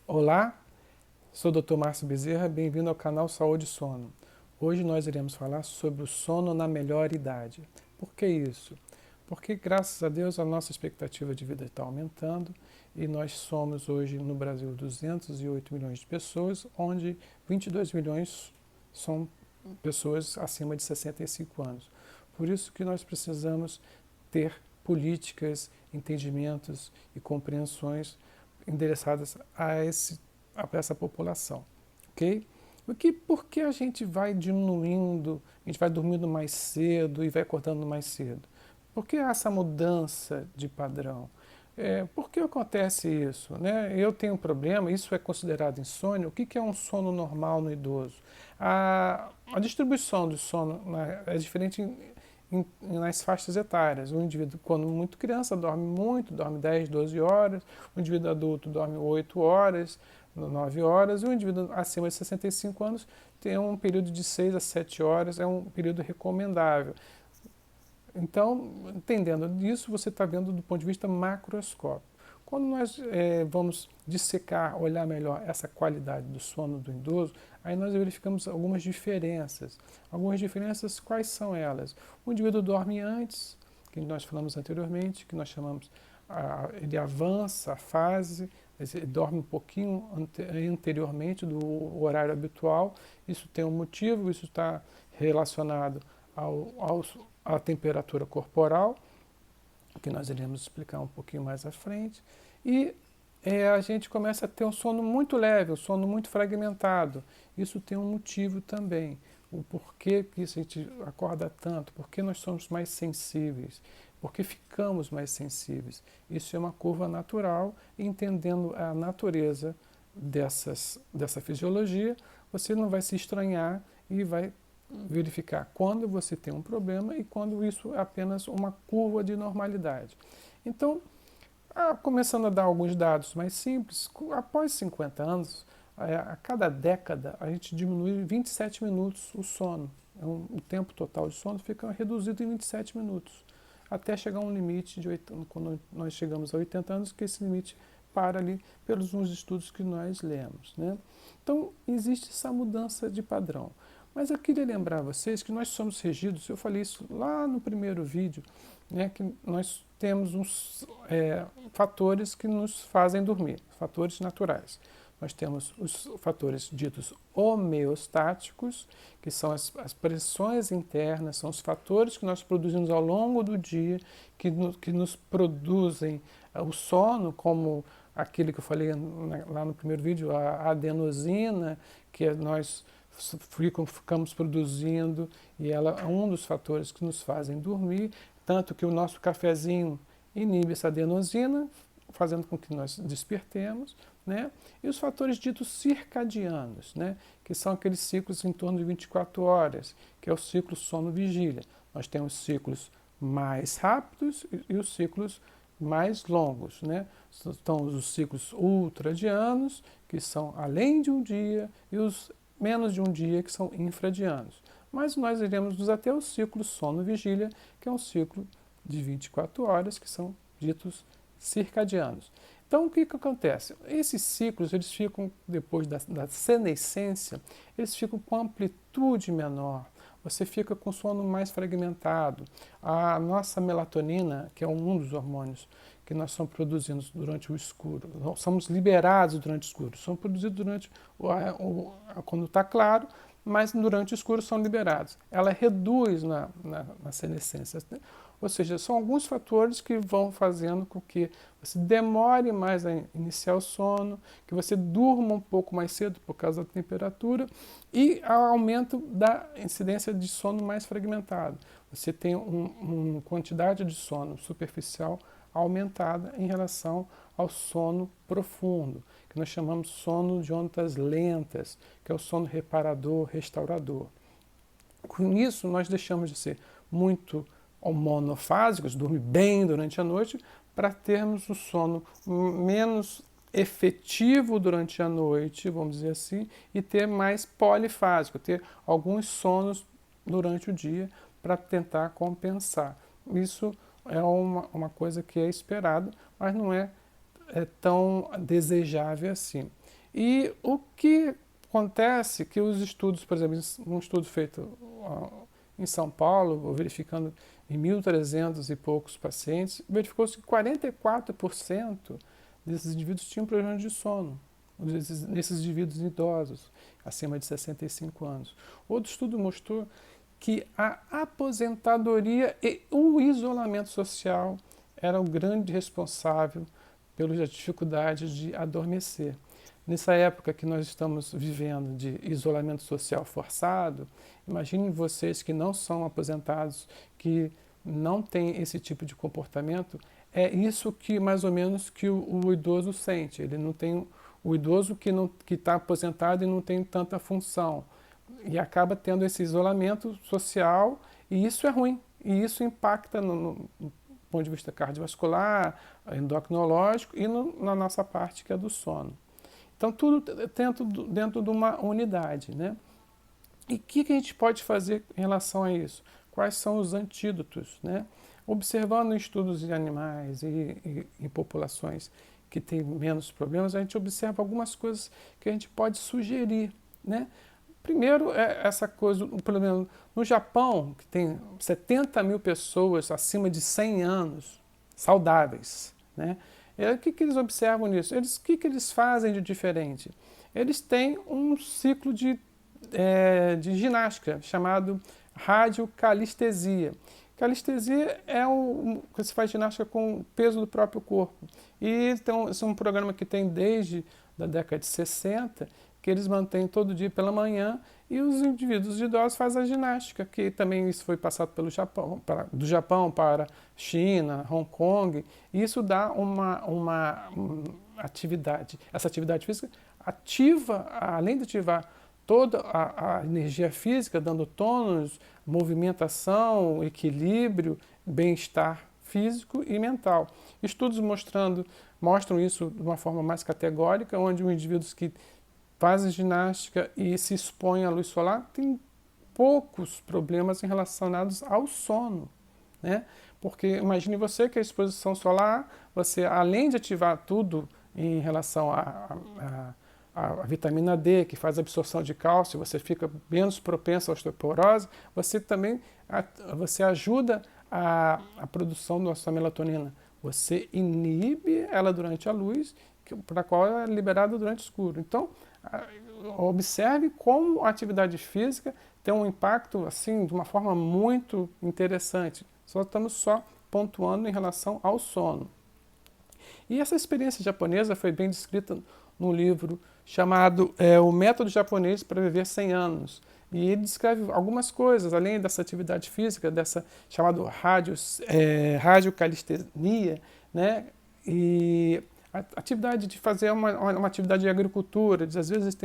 Olá, sou o Dr. Márcio Bezerra, bem-vindo ao canal Saúde e Sono. Hoje nós iremos falar sobre o sono na melhor idade. Por que isso? Porque, graças a Deus, a nossa expectativa de vida está aumentando e nós somos hoje no Brasil 208 milhões de pessoas, onde 22 milhões são pessoas acima de 65 anos. Por isso que nós precisamos ter políticas, entendimentos e compreensões endereçadas a essa população, ok? Por que a gente vai diminuindo, a gente vai dormindo mais cedo e vai acordando mais cedo? Por que essa mudança de padrão? Por que acontece isso? Né? Eu tenho um problema, isso é considerado insônia. O que é um sono normal no idoso? A distribuição do sono é diferente nas faixas etárias. O indivíduo, quando muito criança, dorme muito, dorme 10, 12 horas. O indivíduo adulto dorme 8 horas, 9 horas. E o indivíduo acima de 65 anos tem um período de 6 a 7 horas, é um período recomendável. Então, entendendo disso, você está vendo do ponto de vista macroscópico. Quando nós vamos dissecar, olhar melhor essa qualidade do sono do idoso, aí nós verificamos algumas diferenças. Algumas diferenças, quais são elas? O indivíduo dorme antes, que nós falamos anteriormente, que nós chamamos, ele avança a fase, ele dorme um pouquinho anteriormente do horário habitual. Isso tem um motivo, isso está relacionado à temperatura corporal, que nós iremos explicar um pouquinho mais à frente, e a gente começa a ter um sono muito leve, um sono muito fragmentado. Isso tem um motivo também. O porquê que a gente acorda tanto, por que nós somos mais sensíveis, por que ficamos mais sensíveis. Isso é uma curva natural, e entendendo a natureza dessa fisiologia, você não vai se estranhar e vai verificar quando você tem um problema e quando isso é apenas uma curva de normalidade. Então, começando a dar alguns dados mais simples, após 50 anos, a cada década a gente diminui 27 minutos o sono. O tempo total de sono fica reduzido em 27 minutos, até chegar a um limite de 80, quando nós chegamos a 80 anos, que esse limite para ali pelos uns estudos que nós lemos. Né? Então, existe essa mudança de padrão. Mas eu queria lembrar a vocês que nós somos regidos, eu falei isso lá no primeiro vídeo, né, que nós temos uns fatores que nos fazem dormir, fatores naturais. Nós temos os fatores ditos homeostáticos, que são as pressões internas, são os fatores que nós produzimos ao longo do dia, que nos produzem o sono, como aquele que eu falei lá no primeiro vídeo, a adenosina, que nós ficamos produzindo, e ela é um dos fatores que nos fazem dormir, tanto que o nosso cafezinho inibe essa adenosina, fazendo com que nós despertemos, né? E os fatores ditos circadianos, né? Que são aqueles ciclos em torno de 24 horas, que é o ciclo sono-vigília. Nós temos ciclos mais rápidos e os ciclos mais longos, né? Estão os ciclos ultradianos, que são além de um dia, e os menos de um dia, que são infradianos. Mas nós iremos até o ciclo sono-vigília, que é um ciclo de 24 horas, que são ditos circadianos. Então, o que acontece? Esses ciclos, eles ficam, depois da senescência, eles ficam com amplitude menor. Você fica com sono mais fragmentado. A nossa melatonina, que é um dos hormônios que nós somos produzidos durante o escuro, somos liberados durante o escuro, são produzidos durante quando está claro, mas durante o escuro são liberados. Ela reduz na senescência. Ou seja, são alguns fatores que vão fazendo com que você demore mais a iniciar o sono, que você durma um pouco mais cedo por causa da temperatura e aumento da incidência de sono mais fragmentado. Você tem uma quantidade de sono superficial aumentada em relação ao sono profundo, que nós chamamos sono de ondas lentas, que é o sono reparador, restaurador. Com isso, nós deixamos de ser muito monofásicos, dormir bem durante a noite, para termos o sono menos efetivo durante a noite, vamos dizer assim, e ter mais polifásico, ter alguns sonos durante o dia para tentar compensar. Isso é uma coisa que é esperado, mas não é tão desejável assim. E o que acontece que os estudos, por exemplo, um estudo feito em São Paulo, verificando em 1.300 e poucos pacientes, verificou-se que 44% desses indivíduos tinham problemas de sono, nesses indivíduos idosos, acima de 65 anos. Outro estudo mostrou que a aposentadoria e o isolamento social era o grande responsável pelas dificuldades de adormecer. Nessa época que nós estamos vivendo de isolamento social forçado, imaginem vocês que não são aposentados, que não têm esse tipo de comportamento, é isso que mais ou menos que o idoso sente. Ele não tem o idoso que está aposentado e não tem tanta função e acaba tendo esse isolamento social e isso é ruim e isso impacta no ponto de vista cardiovascular, endocrinológico e na nossa parte que é do sono. Então, tudo dentro de uma unidade, né? E o que a gente pode fazer em relação a isso? Quais são os antídotos, né? Observando estudos em animais e em populações que têm menos problemas, a gente observa algumas coisas que a gente pode sugerir, né? Primeiro, é essa coisa, por exemplo, no Japão, que tem 70 mil pessoas acima de 100 anos, saudáveis, né? E aí, o que eles observam nisso? O que eles fazem de diferente? Eles têm um ciclo de ginástica chamado radiocalestesia. Calestesia é que se faz ginástica com o peso do próprio corpo. E então, esse é um programa que tem desde a década de 60, que eles mantêm todo dia pela manhã, e os indivíduos idosos fazem a ginástica, que também isso foi passado pelo Japão, do Japão para China, Hong Kong, e isso dá uma atividade. Essa atividade física ativa, além de ativar toda a energia física, dando tônus, movimentação, equilíbrio, bem-estar físico e mental. Estudos mostram isso de uma forma mais categórica, onde os indivíduos que fazem ginástica e se expõem à luz solar têm poucos problemas relacionados ao sono, né? Porque imagine você que a exposição solar, você além de ativar tudo em relação a vitamina D, que faz a absorção de cálcio, você fica menos propenso à osteoporose, você também você ajuda a produção da sua melatonina. Você inibe ela durante a luz, para a qual ela é liberada durante o escuro. Então, observe como a atividade física tem um impacto assim de uma forma muito interessante. Estamos pontuando em relação ao sono. E essa experiência japonesa foi bem descrita num livro chamado O Método Japonês para Viver 100 Anos. E ele descreve algumas coisas, além dessa atividade física, dessa chamada radiocalistenia, né? E a atividade de fazer uma atividade de agricultura, às vezes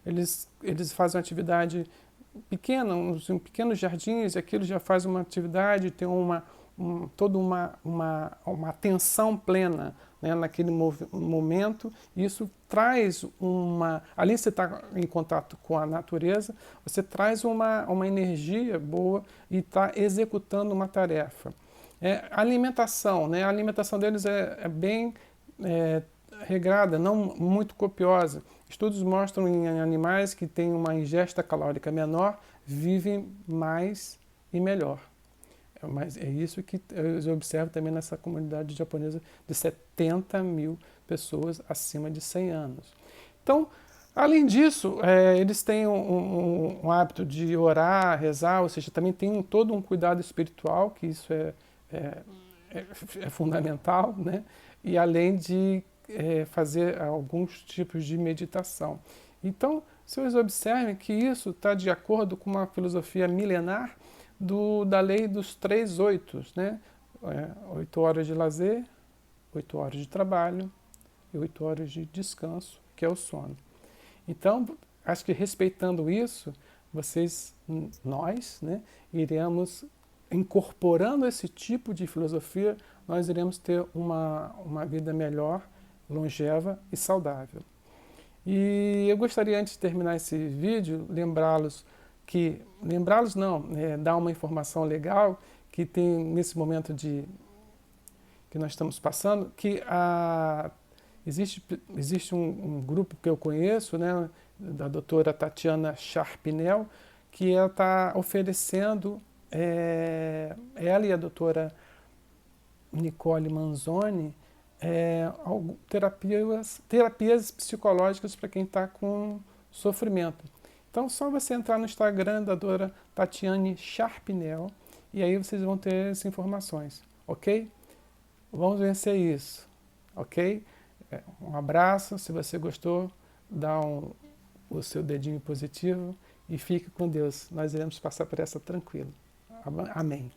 eles fazem uma atividade pequena, uns pequenos jardins, e aquilo já faz uma atividade, tem toda uma atenção plena, né, naquele momento. Isso traz além de você estar em contato com a natureza, você traz uma energia boa e está executando uma tarefa. A alimentação, né? A alimentação deles é bem regrada, não muito copiosa. Estudos mostram em animais que têm uma ingesta calórica menor, vivem mais e melhor. Mas é isso que eu observo também nessa comunidade japonesa de 70 mil pessoas acima de 100 anos. Então, além disso, eles têm um hábito de orar, rezar, ou seja, também tem todo um cuidado espiritual, que isso é fundamental, né? E além de fazer alguns tipos de meditação. Então, vocês observem que isso está de acordo com uma filosofia milenar da lei dos 3 oitos, né? 8 horas de lazer, 8 horas de trabalho e 8 horas de descanso, que é o sono. Então, acho que respeitando isso, nós, né, iremos incorporando esse tipo de filosofia, nós iremos ter uma vida melhor, longeva e saudável. E eu gostaria, antes de terminar esse vídeo, dar uma informação legal que tem nesse momento que nós estamos passando, que Existe um grupo que eu conheço, né, da doutora Tatiana Sharpnel, que ela está oferecendo, ela e a doutora Nicole Manzoni, terapias psicológicas para quem está com sofrimento. Então, só você entrar no Instagram da doutora Tatiane Sharpnel e aí vocês vão ter essas informações, ok? Vamos vencer isso, ok? Um abraço, se você gostou, dá o seu dedinho positivo e fique com Deus. Nós iremos passar por essa tranquilo. Amém.